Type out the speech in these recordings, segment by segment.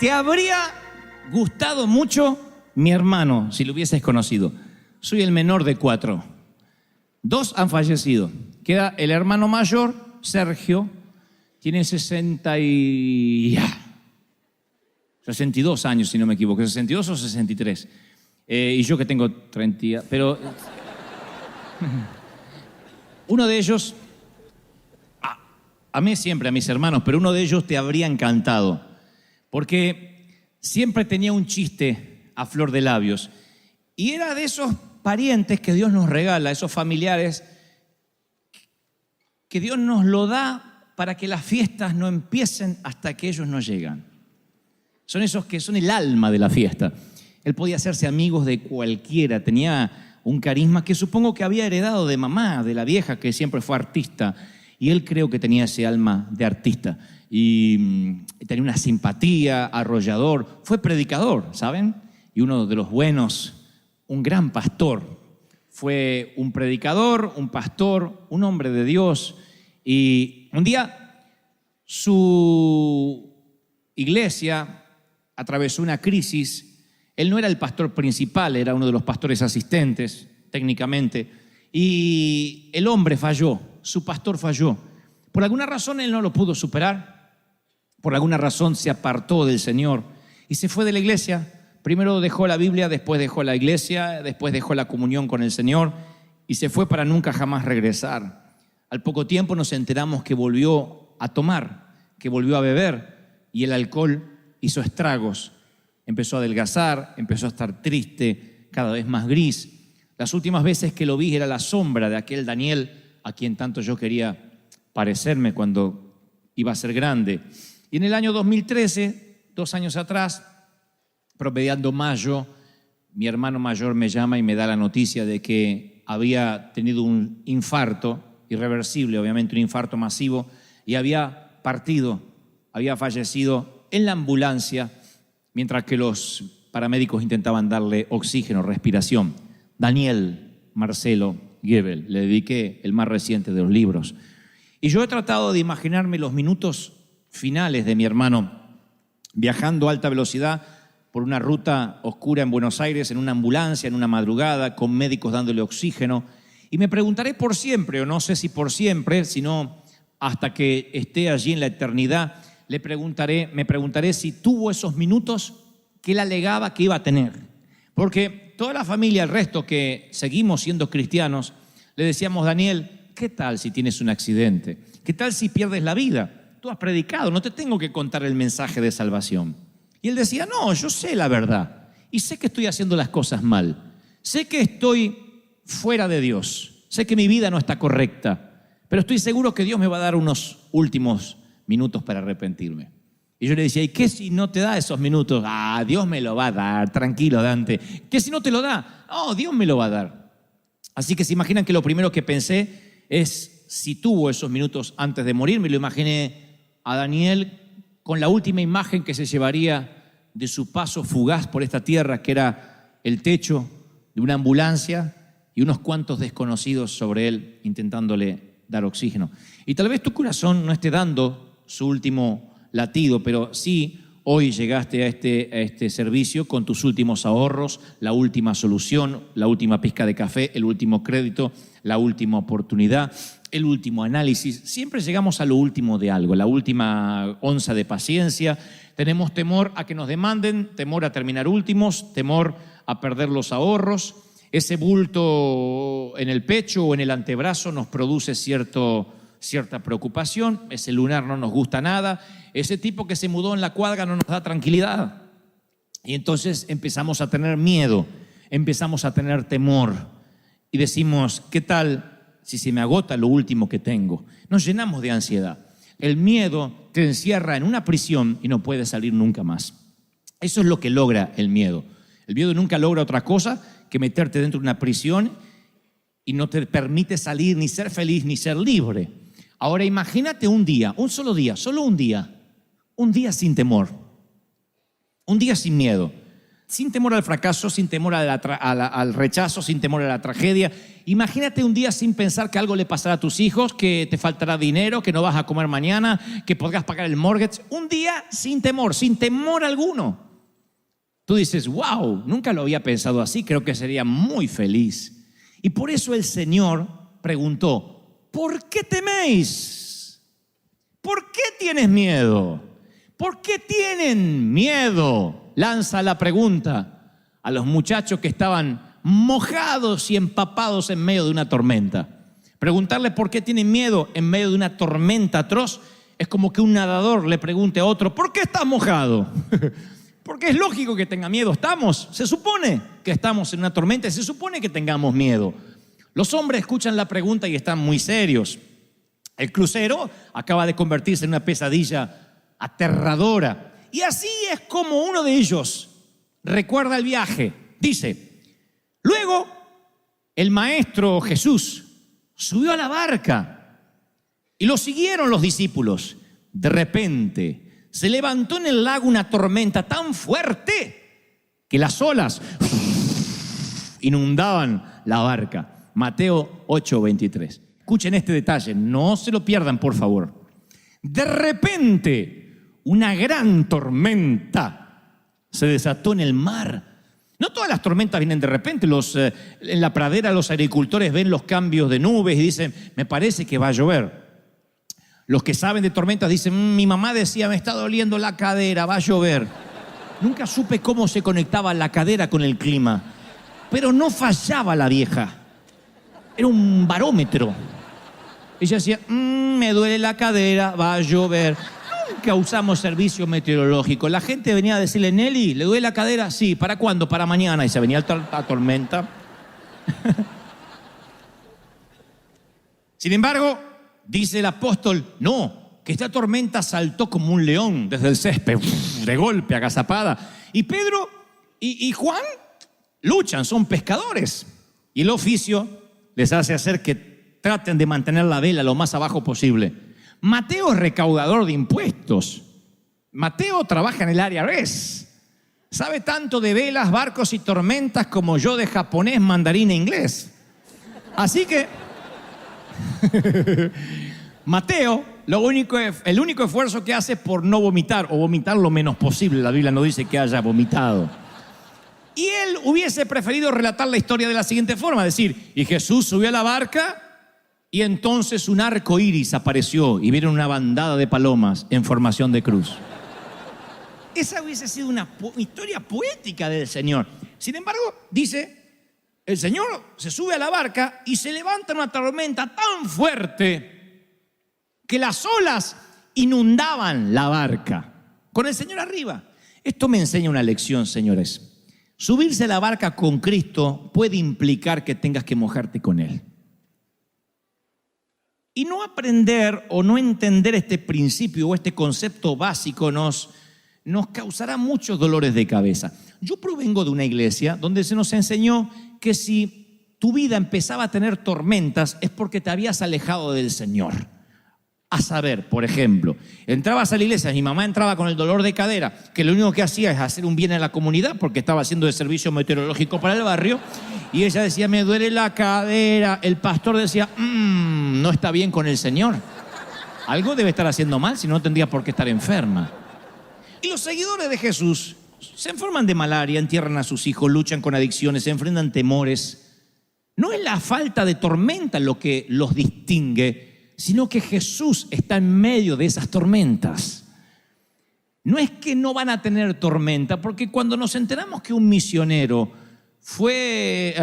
Te habría gustado mucho mi hermano si lo hubieses conocido. Soy el menor de 4. 2 han fallecido. Queda el hermano mayor, Sergio, tiene 62 años, si no me equivoco. 62 o 63. Y yo que tengo 30. Pero uno de ellos, amé siempre a mis hermanos, pero uno de ellos te habría encantado. Porque siempre tenía un chiste a flor de labios. Y era de esos parientes que Dios nos regala, esos familiares que Dios nos lo da para que las fiestas no empiecen hasta que ellos no llegan. Son esos que son el alma de la fiesta. Él podía hacerse amigos de cualquiera, tenía un carisma que supongo que había heredado de mamá, de la vieja que siempre fue artista. Y él creo que tenía ese alma de artista. Y tenía una simpatía, arrollador. Fue predicador, ¿saben? Y uno de los buenos, un gran pastor. Fue un predicador, un pastor, un hombre de Dios. Y un día su iglesia atravesó una crisis. Él no era el pastor principal, era uno de los pastores asistentes, técnicamente. Y el hombre falló, su pastor falló. Por alguna razón él no lo pudo superar. Por alguna razón se apartó del Señor y se fue de la iglesia. Primero dejó la Biblia, después dejó la iglesia, después dejó la comunión con el Señor y se fue para nunca jamás regresar. Al poco tiempo nos enteramos que volvió a tomar, que volvió a beber y el alcohol hizo estragos. Empezó a adelgazar, empezó a estar triste, cada vez más gris. Las últimas veces que lo vi era la sombra de aquel Daniel a quien tanto yo quería parecerme cuando iba a ser grande. Y en el año 2013, 2 años atrás, promediando mayo, mi hermano mayor me llama y me da la noticia de que había tenido un infarto irreversible, obviamente un infarto masivo, y había partido, había fallecido en la ambulancia mientras que los paramédicos intentaban darle oxígeno, respiración. Daniel Marcelo Gebel, le dediqué el más reciente de los libros. Y yo he tratado de imaginarme los minutos finales de mi hermano viajando a alta velocidad por una ruta oscura en Buenos Aires, en una ambulancia, en una madrugada, con médicos dándole oxígeno. Y me preguntaré por siempre, o no sé si por siempre, sino hasta que esté allí en la eternidad, me preguntaré si tuvo esos minutos que él alegaba que iba a tener. Porque toda la familia, el resto que seguimos siendo cristianos, le decíamos, Daniel, ¿qué tal si tienes un accidente? ¿Qué tal si pierdes la vida? Tú has predicado, no te tengo que contar el mensaje de salvación. Y él decía, no, yo sé la verdad y sé que estoy haciendo las cosas mal. Sé que estoy fuera de Dios. Sé que mi vida no está correcta, pero estoy seguro que Dios me va a dar unos últimos minutos para arrepentirme. Y yo le decía, ¿y qué si no te da esos minutos? Dios me lo va a dar, tranquilo, Dante. ¿Qué si no te lo da? Dios me lo va a dar. Así que se imaginan que lo primero que pensé es si tuvo esos minutos antes de morir. Me lo imaginé a Daniel con la última imagen que se llevaría de su paso fugaz por esta tierra, que era el techo de una ambulancia y unos cuantos desconocidos sobre él intentándole dar oxígeno. Y tal vez tu corazón no esté dando su último latido, pero sí hoy llegaste a este servicio con tus últimos ahorros, la última solución, la última pizca de café, el último crédito, la última oportunidad, el último análisis. Siempre llegamos a lo último de algo, la última onza de paciencia. Tenemos temor a que nos demanden, temor a terminar últimos, temor a perder los ahorros. Ese bulto en el pecho o en el antebrazo nos produce cierta preocupación. Ese lunar no nos gusta nada. Ese tipo que se mudó en la cuadra no nos da tranquilidad. Y entonces empezamos a tener miedo, empezamos a tener temor. Y decimos, ¿qué tal si se me agota lo último que tengo? Nos llenamos de ansiedad. El miedo te encierra en una prisión y no puedes salir nunca más. Eso es lo que logra el miedo. El miedo nunca logra otra cosa que meterte dentro de una prisión y no te permite salir, ni ser feliz, ni ser libre. Ahora imagínate un día, un solo día, solo un día sin temor, un día sin miedo. sin temor al fracaso, sin temor al rechazo, sin temor a la tragedia. Imagínate un día sin pensar que algo le pasará a tus hijos, que te faltará dinero, que no vas a comer mañana, que podrás pagar el mortgage. Un día sin temor alguno. Tú dices, wow, nunca lo había pensado así, creo que sería muy feliz. Y por eso el Señor preguntó, ¿por qué teméis? ¿Por qué tienes miedo? ¿Por qué tienen miedo? Lanza la pregunta a los muchachos que estaban mojados y empapados en medio de una tormenta. Preguntarle por qué tienen miedo en medio de una tormenta atroz es como que un nadador le pregunte a otro, ¿por qué estás mojado? Porque es lógico que tenga miedo. Se supone que estamos en una tormenta y se supone que tengamos miedo. Los hombres escuchan la pregunta y están muy serios. El crucero acaba de convertirse en una pesadilla aterradora. Y así es como uno de ellos recuerda el viaje. Dice, luego el maestro Jesús subió a la barca y lo siguieron los discípulos. De repente se levantó en el lago una tormenta tan fuerte que las olas inundaban la barca. Mateo 8:23. Escuchen este detalle, no se lo pierdan, por favor. De repente, una gran tormenta se desató en el mar. No todas las tormentas vienen de repente. En la pradera los agricultores ven los cambios de nubes y dicen, me parece que va a llover. Los que saben de tormentas dicen, mi mamá decía, me está doliendo la cadera, va a llover. Nunca supe cómo se conectaba la cadera con el clima, pero no fallaba la vieja. Era un barómetro. Ella decía, me duele la cadera, va a llover. Nunca usamos servicio meteorológico. La gente venía a decirle, Nelly, ¿le duele la cadera? Sí, ¿para cuándo? Para mañana. Y se venía la tormenta. Sin embargo, dice el apóstol, no, que esta tormenta saltó como un león desde el césped, de golpe, agazapada. Y Pedro y Juan luchan, son pescadores. Y el oficio les hace hacer que traten de mantener la vela lo más abajo posible. Mateo es recaudador de impuestos. Mateo trabaja en el IRS. Sabe tanto de velas, barcos y tormentas como yo de japonés, mandarín e inglés. Así que Mateo, el único esfuerzo que hace es por no vomitar o vomitar lo menos posible. La Biblia no dice que haya vomitado. Y él hubiese preferido relatar la historia de la siguiente forma, decir, y Jesús subió a la barca y entonces un arco iris apareció y vieron una bandada de palomas en formación de cruz. Esa hubiese sido una historia poética del Señor. Sin embargo, dice, el Señor se sube a la barca y se levanta una tormenta tan fuerte que las olas inundaban la barca, con el Señor arriba. Esto me enseña una lección, señores. Subirse a la barca con Cristo puede implicar que tengas que mojarte con Él. Y no aprender o no entender este principio o este concepto básico nos causará muchos dolores de cabeza. Yo provengo de una iglesia donde se nos enseñó que si tu vida empezaba a tener tormentas es porque te habías alejado del Señor. A saber, por ejemplo, entrabas a la iglesia, mi mamá entraba con el dolor de cadera, que lo único que hacía es hacer un bien a la comunidad porque estaba haciendo el servicio meteorológico para el barrio, y ella decía, me duele la cadera. El pastor decía, no está bien con el Señor. Algo debe estar haciendo mal, si no tendría por qué estar enferma. Y los seguidores de Jesús se enferman de malaria, entierran a sus hijos, luchan con adicciones, se enfrentan temores. No es la falta de tormenta lo que los distingue, sino que Jesús está en medio de esas tormentas. No es que no van a tener tormenta, porque cuando nos enteramos que un misionero fue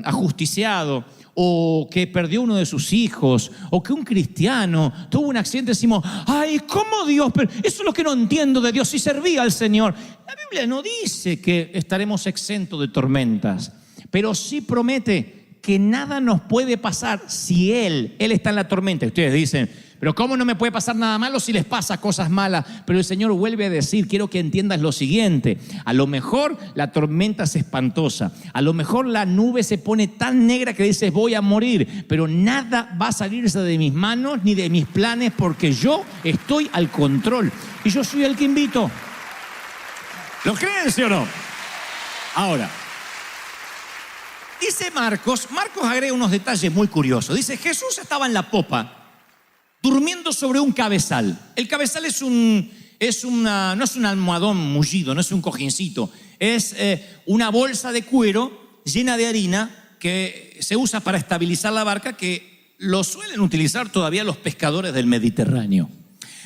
ajusticiado, o que perdió uno de sus hijos, o que un cristiano tuvo un accidente, decimos, ay, ¿cómo Dios? Pero eso es lo que no entiendo de Dios, si servía al Señor. La Biblia no dice que estaremos exentos de tormentas, pero sí promete que nada nos puede pasar si Él está en la tormenta. Y ustedes dicen, pero ¿cómo no me puede pasar nada malo si les pasa cosas malas? Pero el Señor vuelve a decir, quiero que entiendas lo siguiente, a lo mejor la tormenta es espantosa, a lo mejor la nube se pone tan negra que dices voy a morir, pero nada va a salirse de mis manos ni de mis planes porque yo estoy al control y yo soy el que invito. ¿Lo creen, sí o no? Ahora, dice Marcos agrega unos detalles muy curiosos. Dice, Jesús estaba en la popa, durmiendo sobre un cabezal. El cabezal no es un almohadón mullido, no es un cojincito. Es una bolsa de cuero llena de harina que se usa para estabilizar la barca, que lo suelen utilizar todavía los pescadores del Mediterráneo.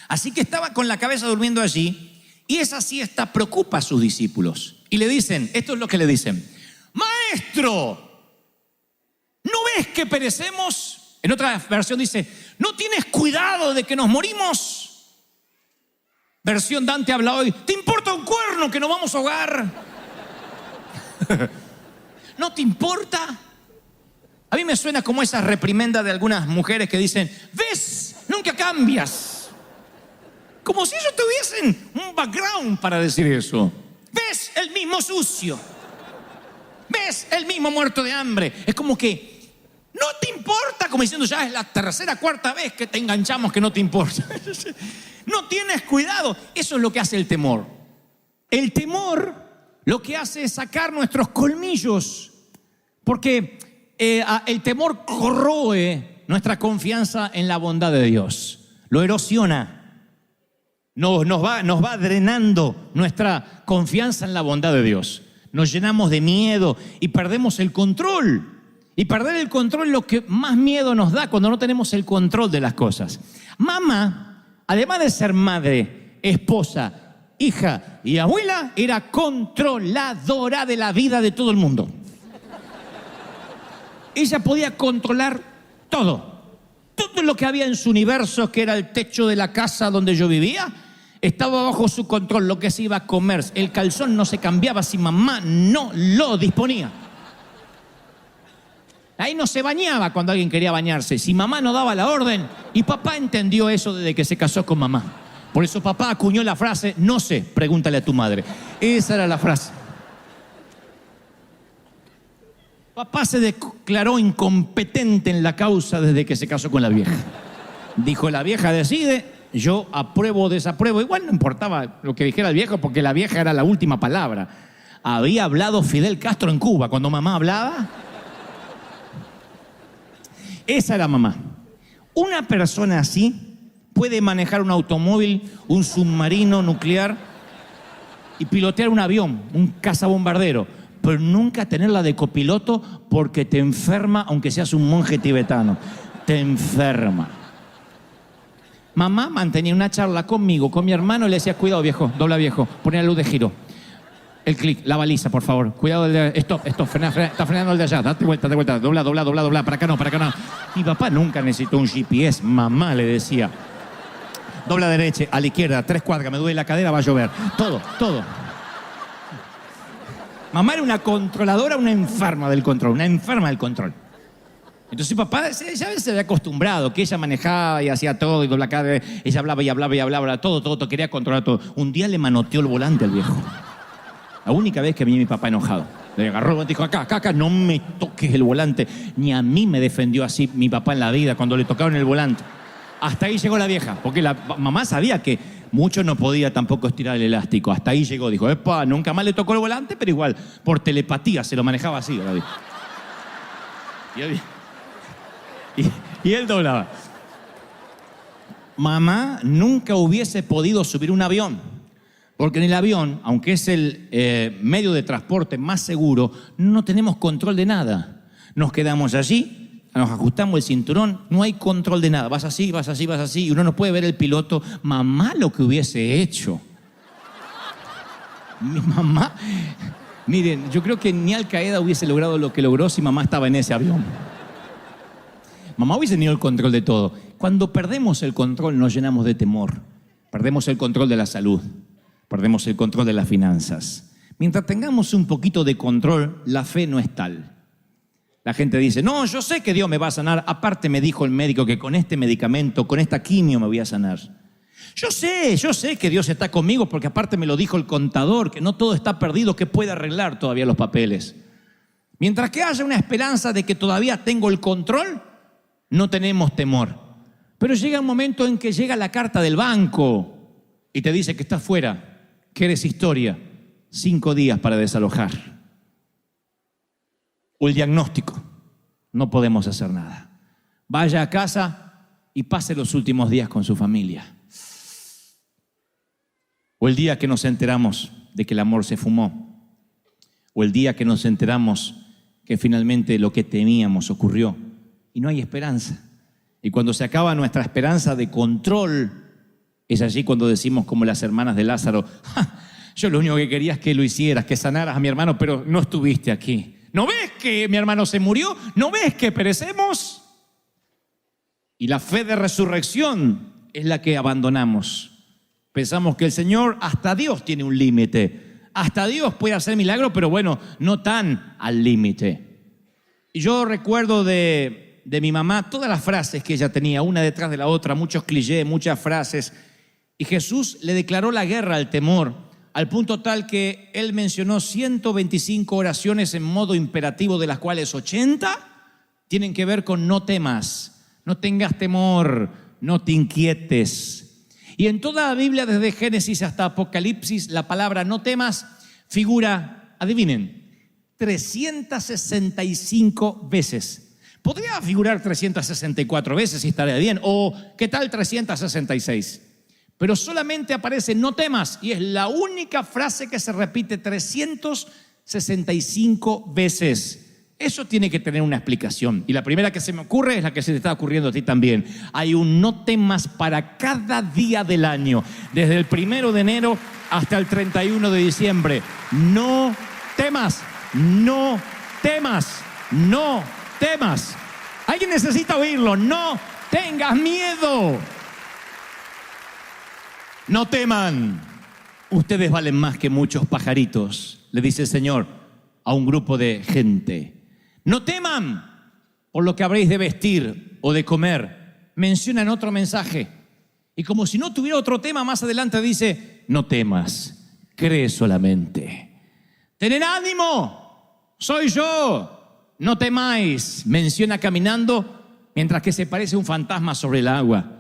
Así que estaba con la cabeza durmiendo allí, y esa siesta preocupa a sus discípulos. Y le dicen, esto es lo que le dicen: Maestro, ¿no ves que perecemos? En otra versión dice, ¿no tienes cuidado de que nos morimos? Versión Dante habla hoy, ¿te importa un cuerno que nos vamos a ahogar? ¿No te importa? A mí me suena como esa reprimenda de algunas mujeres que dicen, ¿ves? Nunca cambias. Como si ellos tuviesen un background para decir eso. ¿Ves? El mismo sucio. ¿Ves? El mismo muerto de hambre. Es como que no te importa, como diciendo, ya es la tercera, cuarta vez que te enganchamos que no te importa. No tienes cuidado. Eso es lo que hace el temor. El temor lo que hace es sacar nuestros colmillos, porque el temor corroe nuestra confianza en la bondad de Dios. Lo erosiona. Nos va drenando nuestra confianza en la bondad de Dios. Nos llenamos de miedo y perdemos el control. Y perder el control es lo que más miedo nos da cuando no tenemos el control de las cosas. Mamá, además de ser madre, esposa, hija y abuela, era controladora de la vida de todo el mundo. Ella podía controlar todo. Todo lo que había en su universo, que era el techo de la casa donde yo vivía, estaba bajo su control. Lo que se iba a comer, el calzón no se cambiaba si mamá no lo disponía. Ahí no se bañaba cuando alguien quería bañarse, si mamá no daba la orden. Y papá entendió eso desde que se casó con mamá. Por eso papá acuñó la frase, no sé, pregúntale a tu madre. Esa era la frase. Papá se declaró incompetente en la causa desde que se casó con la vieja. Dijo, la vieja decide, yo apruebo o desapruebo. Igual no importaba lo que dijera el viejo, porque la vieja era la última palabra. Había hablado Fidel Castro en Cuba cuando mamá hablaba. Esa era mamá. Una persona así puede manejar un automóvil, un submarino nuclear y pilotear un avión, un cazabombardero, pero nunca tenerla de copiloto porque te enferma, aunque seas un monje tibetano. Te enferma. Mamá mantenía una charla conmigo, con mi hermano, y le decía, cuidado viejo, dobla viejo, poné la luz de giro. El clic, la baliza, por favor. Cuidado, stop, frena, está frenando el de allá. Date vuelta, dobla. Para acá no. Mi papá nunca necesitó un GPS. Mamá le decía, dobla derecha, a la izquierda, 3 cuadras, me duele la cadera, va a llover. Todo. Mamá era una controladora, una enferma del control. Entonces papá ya se había acostumbrado, que ella manejaba y hacía todo, y dobla cadera, ella hablaba, todo, quería controlar todo. Un día le manoteó el volante al viejo. La única vez que vi a mi papá enojado. Le agarró el volante y dijo, acá, no me toques el volante. Ni a mí me defendió así mi papá en la vida cuando le tocaron el volante. Hasta ahí llegó la vieja, porque la mamá sabía que mucho no podía tampoco estirar el elástico. Hasta ahí llegó, dijo, epa, nunca más le tocó el volante, pero igual, por telepatía se lo manejaba así. Y él doblaba. Mamá nunca hubiese podido subir un avión. Porque en el avión, aunque es el medio de transporte más seguro, no tenemos control de nada. Nos quedamos allí, nos ajustamos el cinturón, no hay control de nada. Vas así, y uno no puede ver el piloto. Mamá lo que hubiese hecho. Mi mamá, miren, yo creo que ni Al Qaeda hubiese logrado lo que logró si mamá estaba en ese avión. Mamá hubiese tenido el control de todo. Cuando perdemos el control nos llenamos de temor. Perdemos el control de la salud. Perdemos el control de las finanzas. Mientras tengamos un poquito de control, la fe no es tal. La gente dice, no, yo sé que Dios me va a sanar. Aparte me dijo el médico que con este medicamento, con esta quimio me voy a sanar. Yo sé que Dios está conmigo porque aparte me lo dijo el contador, que no todo está perdido, que puede arreglar todavía los papeles. Mientras que haya una esperanza de que todavía tengo el control, no tenemos temor. Pero llega un momento en que llega la carta del banco y te dice que estás fuera, que eres historia, 5 días para desalojar. o el diagnóstico. No podemos hacer nada. Vaya a casa y pase los últimos días con su familia. O el día que nos enteramos de que el amor se fumó. O el día que nos enteramos que finalmente lo que temíamos ocurrió y no hay esperanza. Y cuando se acaba nuestra esperanza de control, es allí cuando decimos como las hermanas de Lázaro: ¡Ja! Yo lo único que quería es que lo hicieras, que sanaras a mi hermano, pero no estuviste aquí. ¿No ves que mi hermano se murió? ¿No ves que perecemos? Y la fe de resurrección es la que abandonamos. Pensamos que el Señor, hasta Dios tiene un límite. Hasta Dios puede hacer milagros, pero bueno, no tan al límite. Y yo recuerdo de mi mamá todas las frases que ella tenía, una detrás de la otra, muchos clichés, muchas frases. Y Jesús le declaró la guerra al temor, al punto tal que él mencionó 125 oraciones en modo imperativo, de las cuales 80 tienen que ver con no temas, no tengas temor, no te inquietes. Y en toda la Biblia, desde Génesis hasta Apocalipsis, la palabra no temas figura, adivinen, 365 veces. Podría figurar 364 veces si estaría bien, o ¿qué tal 366? Pero solamente aparece no temas y es la única frase que se repite 365 veces. Eso tiene que tener una explicación. Y la primera que se me ocurre es la que se te está ocurriendo a ti también. Hay un no temas para cada día del año, desde el 1 de enero hasta el 31 de diciembre. No temas, no temas, no temas. Alguien necesita oírlo. No tengas miedo. No teman, ustedes valen más que muchos pajaritos, le dice el Señor a un grupo de gente. No teman por lo que habréis de vestir o de comer. Menciona en otro mensaje. Y como si no tuviera otro tema, más adelante dice: no temas, cree solamente. Tened ánimo, soy yo, no temáis. Menciona caminando mientras que se parece un fantasma sobre el agua.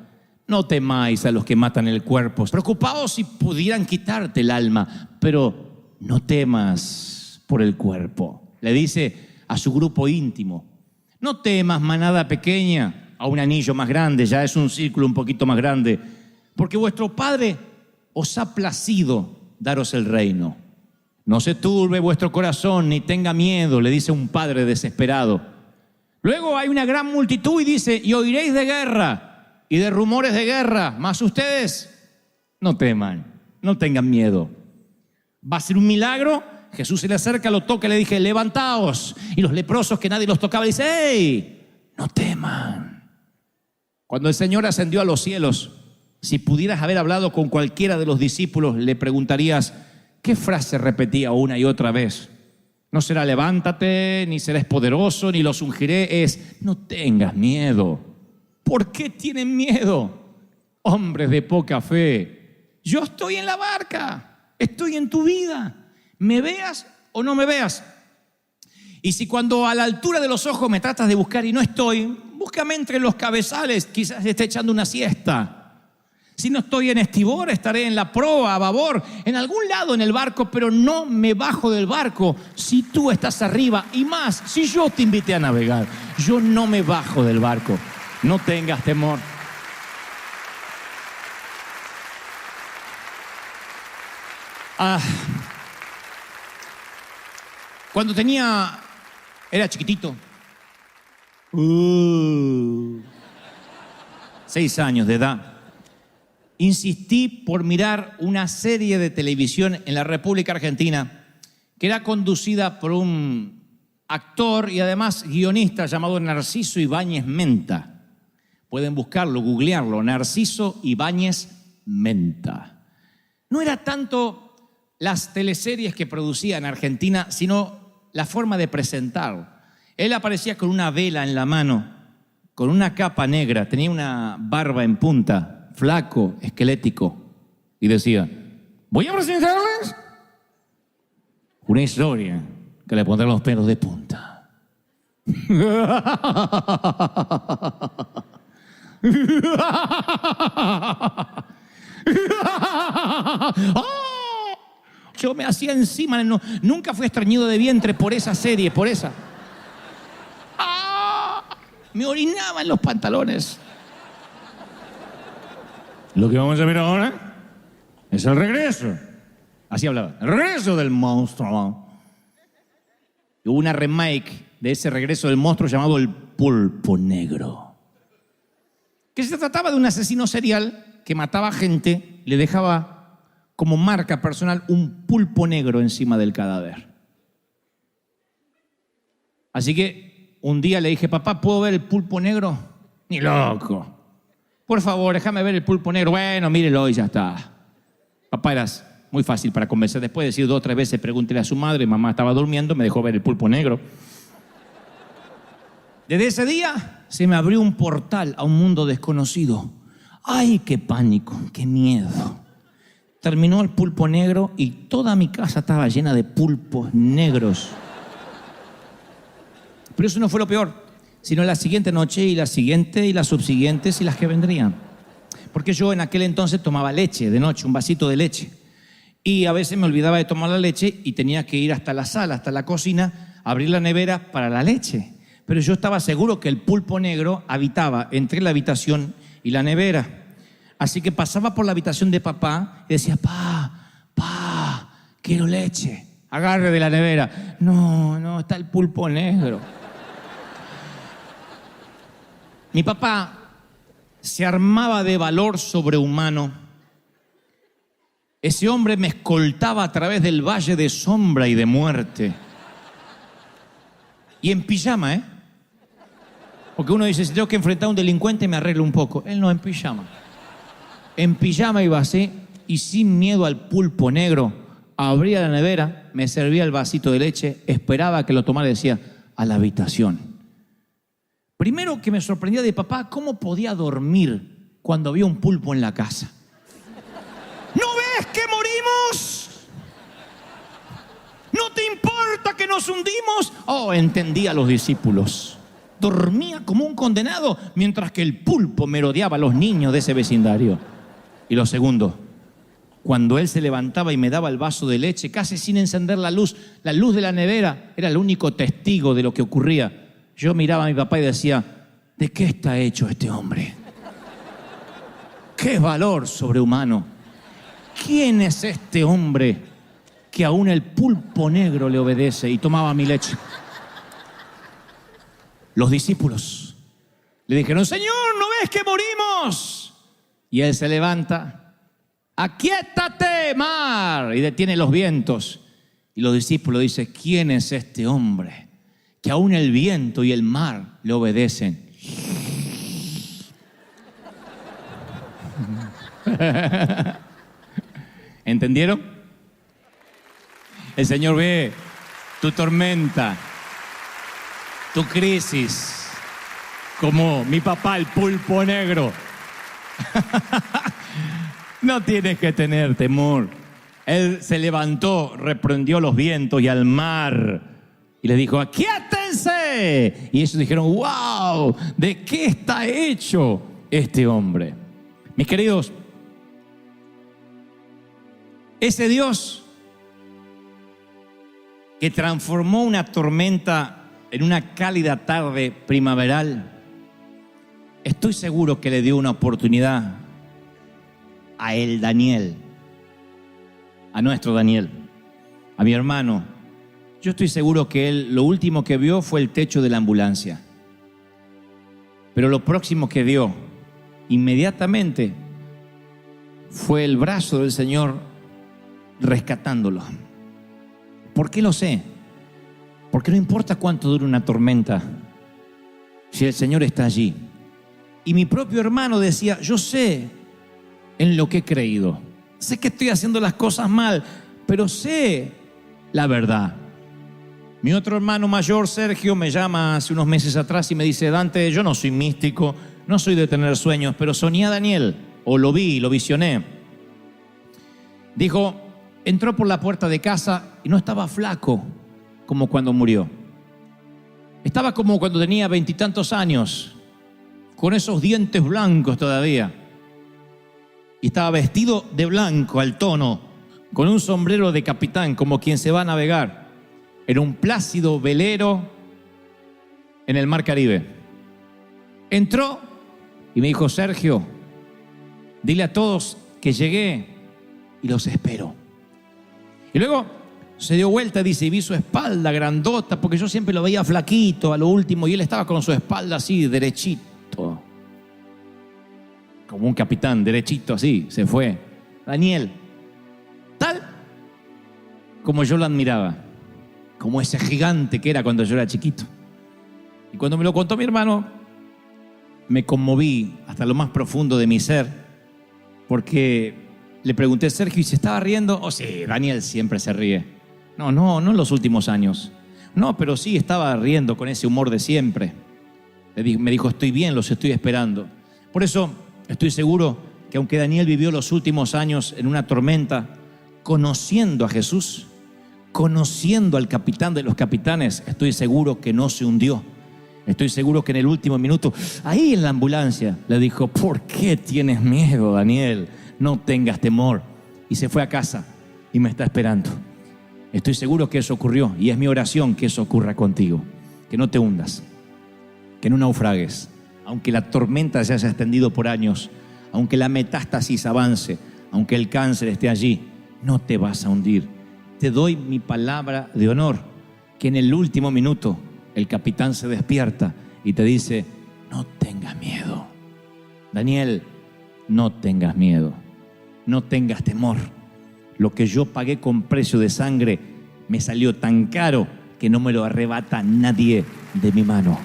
No temáis a los que matan el cuerpo. Preocupaos si pudieran quitarte el alma, pero no temas por el cuerpo. Le dice a su grupo íntimo: no temas, manada pequeña, a un anillo más grande, ya es un círculo un poquito más grande, porque vuestro Padre os ha placido daros el reino. No se turbe vuestro corazón, ni tenga miedo, le dice un padre desesperado. Luego hay una gran multitud y dice: y oiréis de guerra y de rumores de guerra, mas ustedes no teman, no tengan miedo. Va a ser un milagro. Jesús se le acerca, lo toca y le dije: levantaos. Y los leprosos que nadie los tocaba, dice: ¡hey! No teman. Cuando el Señor ascendió a los cielos, si pudieras haber hablado con cualquiera de los discípulos, le preguntarías: ¿qué frase repetía una y otra vez? No será levántate, ni serás poderoso, ni los ungiré. Es: no tengas miedo. ¿Por qué tienen miedo? Hombres de poca fe. Yo estoy en la barca, estoy en tu vida. ¿Me veas o no me veas? Y si cuando a la altura de los ojos me tratas de buscar y no estoy, búscame entre los cabezales, quizás esté echando una siesta. Si no estoy en estribor, estaré en la proa, a babor, en algún lado en el barco, pero no me bajo del barco si tú estás arriba. Y más, si yo te invité a navegar, yo no me bajo del barco. No tengas temor. Cuando era chiquitito, 6 años de edad, insistí por mirar una serie de televisión en la República Argentina que era conducida por un actor y además guionista llamado Narciso Ibáñez Menta. Pueden buscarlo, googlearlo, Narciso Ibáñez Menta. No era tanto las teleseries que producía en Argentina, sino la forma de presentar. Él aparecía con una vela en la mano, con una capa negra, tenía una barba en punta, flaco, esquelético, y decía: voy a presentarles una historia que le pondrá los pelos de punta. Yo me hacía encima, nunca fui estreñido de vientre por esa serie, por esa. me orinaba en los pantalones. Lo que vamos a ver ahora es el regreso. Así hablaba. El regreso del monstruo. Y hubo una remake de ese regreso del monstruo llamado El Pulpo Negro. Que se trataba de un asesino serial que mataba gente, le dejaba como marca personal un pulpo negro encima del cadáver. Así que un día le dije, papá, ¿puedo ver el pulpo negro? Ni loco. Por favor, déjame ver el pulpo negro. Bueno, mírelo y ya está. Papá, eras muy fácil para convencer. Después de decir 2 o 3 veces, pregúntele a su madre, mamá estaba durmiendo, me dejó ver el pulpo negro. Desde ese día se me abrió un portal a un mundo desconocido. ¡Ay, qué pánico, qué miedo! Terminó el pulpo negro y toda mi casa estaba llena de pulpos negros. Pero eso no fue lo peor, sino la siguiente noche y la siguiente y las subsiguientes y las que vendrían. Porque yo en aquel entonces tomaba leche de noche, un vasito de leche. Y a veces me olvidaba de tomar la leche y tenía que ir hasta la sala, hasta la cocina, abrir la nevera para la leche. Pero yo estaba seguro que el pulpo negro habitaba entre la habitación y la nevera. Así que pasaba por la habitación de papá y decía, pa, quiero leche. Agarre de la nevera. No, está el pulpo negro. Mi papá se armaba de valor sobrehumano. Ese hombre me escoltaba a través del valle de sombra y de muerte. Y en pijama, Porque uno dice, si tengo que enfrentar a un delincuente me arreglo un poco. Él no, en pijama. En pijama iba así y sin miedo al pulpo negro. Abría la nevera, me servía el vasito de leche, esperaba que lo tomara y decía, a la habitación. Primero que me sorprendía de papá, ¿cómo podía dormir cuando había un pulpo en la casa? ¿No ves que morimos? ¿No te importa que nos hundimos? Oh, entendía a los discípulos. Dormía como un condenado mientras que el pulpo merodeaba a los niños de ese vecindario. Y lo segundo, cuando él se levantaba y me daba el vaso de leche, casi sin encender la luz de la nevera era el único testigo de lo que ocurría. Yo miraba a mi papá y decía, ¿de qué está hecho este hombre? ¡Qué valor sobrehumano! ¿Quién es este hombre que aún el pulpo negro le obedece y tomaba mi leche? Los discípulos le dijeron, Señor, ¿no ves que morimos? Y él se levanta, aquíétate, mar, y detiene los vientos. Y los discípulos dicen, ¿quién es este hombre que aún el viento y el mar le obedecen? ¿Entendieron? El Señor ve tu tormenta, tu crisis, como mi papá el pulpo negro. No tienes que tener temor. Él se levantó, reprendió los vientos y al mar y les dijo, aquíétense. Y ellos dijeron, wow, ¿de qué está hecho este hombre? Mis queridos, ese Dios que transformó una tormenta en una cálida tarde primaveral, estoy seguro que le dio una oportunidad a él, Daniel, a nuestro Daniel, a mi hermano. Yo estoy seguro que él lo último que vio fue el techo de la ambulancia. Pero lo próximo que vio inmediatamente fue el brazo del Señor rescatándolo. ¿Por qué lo sé? Porque no importa cuánto dure una tormenta, si el Señor está allí. Y mi propio hermano decía, yo sé en lo que he creído. Sé que estoy haciendo las cosas mal, pero sé la verdad. Mi otro hermano mayor, Sergio, me llama hace unos meses atrás y me dice, Dante, yo no soy místico, no soy de tener sueños, pero soñé a Daniel, o lo vi, lo visioné. Dijo, entró por la puerta de casa y no estaba flaco como cuando murió. Estaba como cuando tenía 20 y tantos años, con esos dientes blancos todavía. Y estaba vestido de blanco al tono, con un sombrero de capitán, como quien se va a navegar en un plácido velero en el mar Caribe. Entró y me dijo: Sergio, dile a todos que llegué y los espero. Y luego se dio vuelta, dice, y vi su espalda grandota, porque yo siempre lo veía flaquito a lo último, y él estaba con su espalda así, derechito, como un capitán, derechito así, se fue. Daniel, tal como yo lo admiraba, como ese gigante que era cuando yo era chiquito. Y cuando me lo contó mi hermano, me conmoví hasta lo más profundo de mi ser, porque le pregunté: Sergio, ¿y se estaba riendo? Oh, sí, Daniel siempre se ríe. No en los últimos años. No, pero sí estaba riendo con ese humor de siempre. Me dijo: estoy bien, los estoy esperando. Por eso estoy seguro que aunque Daniel vivió los últimos años en una tormenta, conociendo a Jesús, conociendo al capitán de los capitanes, estoy seguro que no se hundió. Estoy seguro que en el último minuto, ahí en la ambulancia, le dijo: ¿por qué tienes miedo, Daniel? No tengas temor. Y se fue a casa y me está esperando. Estoy seguro que eso ocurrió, y es mi oración que eso ocurra contigo. Que no te hundas, que no naufragues, aunque la tormenta se haya extendido por años, aunque la metástasis avance, aunque el cáncer esté allí, no te vas a hundir. Te doy mi palabra de honor, que en el último minuto el capitán se despierta y te dice: no tengas miedo. Daniel, no tengas miedo, no tengas temor. Lo que yo pagué con precio de sangre me salió tan caro que no me lo arrebata nadie de mi mano.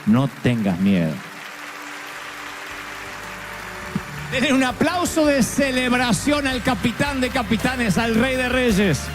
No tengas miedo. Denle un aplauso de celebración al capitán de capitanes, al Rey de Reyes.